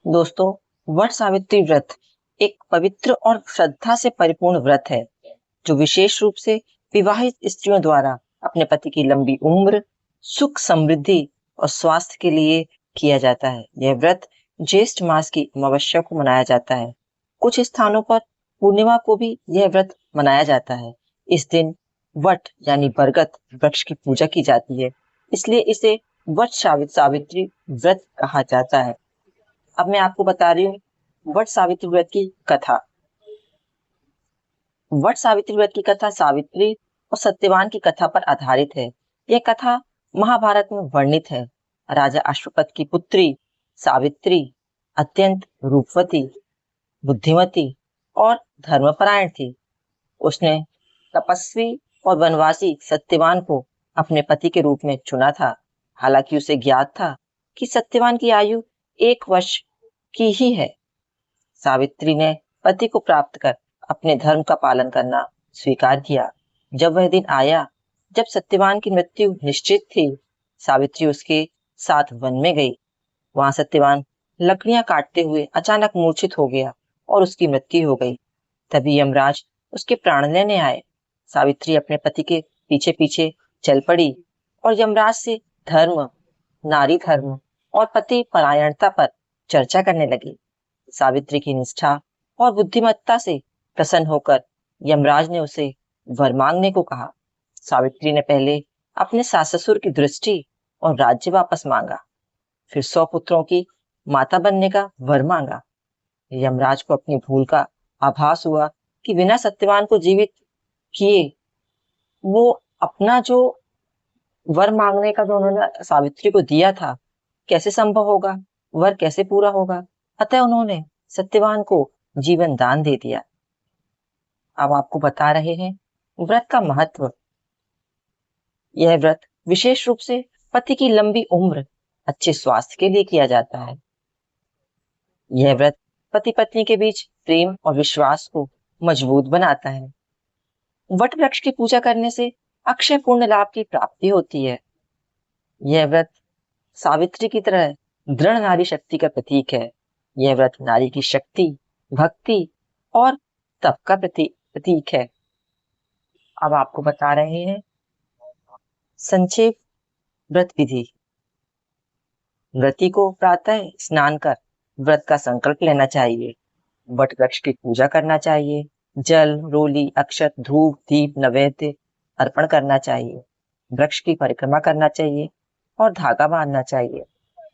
दोस्तों, वट सावित्री व्रत एक पवित्र और श्रद्धा से परिपूर्ण व्रत है जो विशेष रूप से विवाहित स्त्रियों द्वारा अपने पति की लंबी उम्र, सुख समृद्धि और स्वास्थ्य के लिए किया जाता है। यह व्रत ज्येष्ठ मास की अमावस्या को मनाया जाता है। कुछ स्थानों पर पूर्णिमा को भी यह व्रत मनाया जाता है। इस दिन वट यानी बरगद वृक्ष की पूजा की जाती है, इसलिए इसे वट सावित्री व्रत कहा जाता है। अब मैं आपको बता रही हूँ वट सावित्री व्रत की कथा। वट सावित्री व्रत की कथा सावित्री और सत्यवान की कथा पर आधारित है। यह कथा महाभारत में वर्णित है। राजा अश्वपथ की पुत्री सावित्री अत्यंत रूपवती, बुद्धिमती और धर्मपरायण थी। उसने तपस्वी और वनवासी सत्यवान को अपने पति के रूप में चुना था। हालांकि उसे ज्ञात था कि सत्यवान की आयु 1 वर्ष की ही है। सावित्री ने पति को प्राप्त कर अपने धर्म का पालन करना स्वीकार किया। जब वह दिन आया जब सत्यवान की मृत्यु निश्चित थी, सावित्री उसके साथ वन में गई। वहां सत्यवान लकड़ियां काटते हुए अचानक मूर्छित हो गया और उसकी मृत्यु हो गई। तभी यमराज उसके प्राण लेने आए। सावित्री अपने पति के पीछे पीछे चल पड़ी और यमराज से धर्म, नारी धर्म और पति परायणता पर चर्चा करने लगी। सावित्री की निष्ठा और बुद्धिमत्ता से प्रसन्न होकर यमराज ने उसे वर मांगने को कहा। सावित्री ने पहले अपने सास ससुर की दृष्टि और राज्य वापस मांगा, फिर 100 पुत्रों की माता बनने का वर मांगा। यमराज को अपनी भूल का आभास हुआ कि बिना सत्यवान को जीवित किए वो अपना जो वर मांगने का जो उन्होंने सावित्री को दिया था कैसे संभव होगा, वर कैसे पूरा होगा। अतः उन्होंने सत्यवान को जीवन दान दे दिया। अब आपको बता रहे हैं व्रत का महत्व। यह व्रत विशेष रूप से पति की लंबी उम्र, अच्छे स्वास्थ्य के लिए किया जाता है। यह व्रत पति पत्नी के बीच प्रेम और विश्वास को मजबूत बनाता है। वट वृक्ष की पूजा करने से अक्षय पूर्ण लाभ की प्राप्ति होती है। यह व्रत सावित्री की तरह दृढ़ नारी शक्ति का प्रतीक है। यह व्रत नारी की शक्ति, भक्ति और तप का प्रतीक है। अब आपको बता रहे हैं संक्षेप व्रत विधि। व्रती को प्रातः स्नान कर व्रत का संकल्प लेना चाहिए। वट वृक्ष की पूजा करना चाहिए। जल, रोली, अक्षत, धूप, दीप, नैवेद्य अर्पण करना चाहिए। वृक्ष की परिक्रमा करना चाहिए और धागा बांधना चाहिए।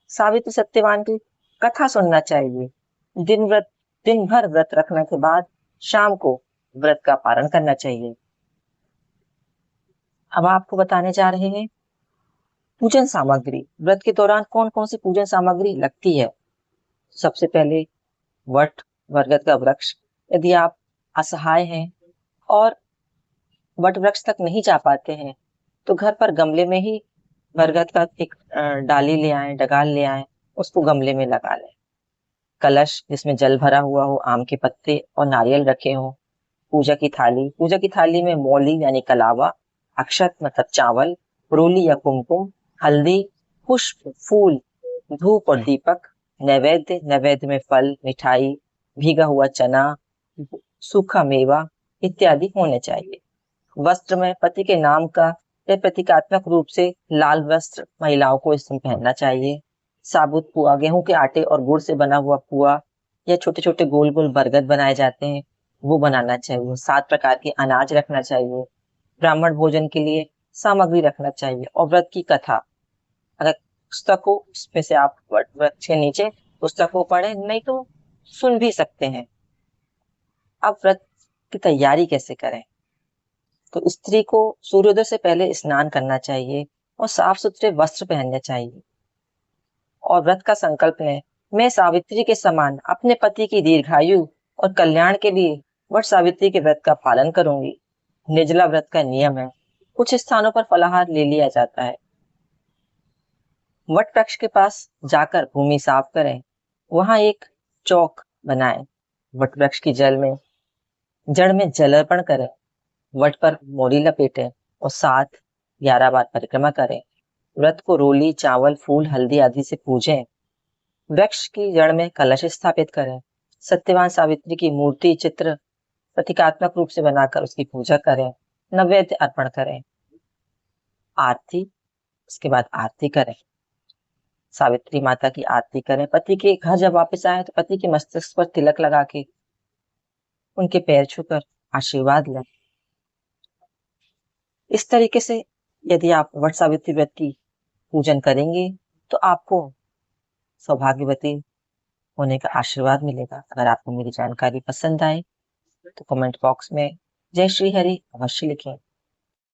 सावित्री सत्यवान की कथा सुनना चाहिए। दिन भर व्रत रखने के बाद शाम को व्रत का पारण करना चाहिए। अब आपको बताने जा रहे हैं पूजन सामग्री। व्रत के दौरान कौन कौन सी पूजन सामग्री लगती है। सबसे पहले वट बरगद का वृक्ष। यदि आप असहाय हैं और वट वृक्ष तक नहीं जा पाते हैं तो घर पर गमले में ही बरगद का एक डाली ले आए, डगाल ले आए, उसको गमले में लगा लें। कलश जिसमें जल भरा हुआ हो, आम के पत्ते और नारियल रखे हो। पूजा की थाली में मौली यानी कलावा, अक्षत मतलब चावल, रोली या कुमकुम, हल्दी, पुष्प, फूल, धूप और दीपक। नैवेद्य में फल, मिठाई, भीगा हुआ चना, सूखा मेवा इत्यादि होने चाहिए। वस्त्र में पति के नाम का या प्रतीकात्मक रूप से लाल वस्त्र महिलाओं को इस दिन पहनना चाहिए। साबुत पुआ, गेहूं के आटे और गुड़ से बना हुआ पुआ या छोटे छोटे गोल गोल बरगद बनाए जाते हैं, वो बनाना चाहिए। 7 प्रकार के अनाज रखना चाहिए। ब्राह्मण भोजन के लिए सामग्री रखना चाहिए। और व्रत की कथा, अगर पुस्तक हो उसमें से आप व्रत के नीचे पुस्तक को पढ़े, नहीं तो सुन भी सकते हैं। अब व्रत की तैयारी कैसे करें। तो स्त्री को सूर्योदय से पहले स्नान करना चाहिए और साफ सुथरे वस्त्र पहनने चाहिए और व्रत का संकल्प लें, मैं सावित्री के समान अपने पति की दीर्घायु और कल्याण के लिए वट सावित्री के व्रत का पालन करूंगी। निर्जला व्रत का नियम है। कुछ स्थानों पर फलाहार ले लिया जाता है। वट वृक्ष के पास जाकर भूमि साफ करें। वहां एक चौक बनाएं। वट वृक्ष की जड़ में जल अर्पण करें। वट पर मोली लपेटें और 7-11 बार परिक्रमा करें। व्रत को रोली, चावल, फूल, हल्दी आदि से पूजें। वृक्ष की जड़ में कलश स्थापित करें। सत्यवान सावित्री की मूर्ति चित्र प्रतीकात्मक रूप से बनाकर उसकी पूजा करें। नैवेद्य अर्पण करें। आरती, उसके बाद आरती करें। सावित्री माता की आरती करें। पति के घर जब वापस आए तो पति के मस्तक पर तिलक लगा के उनके पैर छूकर आशीर्वाद लें। इस तरीके से यदि आप वट सावित्री व्रत की पूजन करेंगे तो आपको सौभाग्यवती होने का आशीर्वाद मिलेगा। अगर आपको मेरी जानकारी पसंद आए तो कमेंट बॉक्स में जय श्री हरि अवश्य लिखें।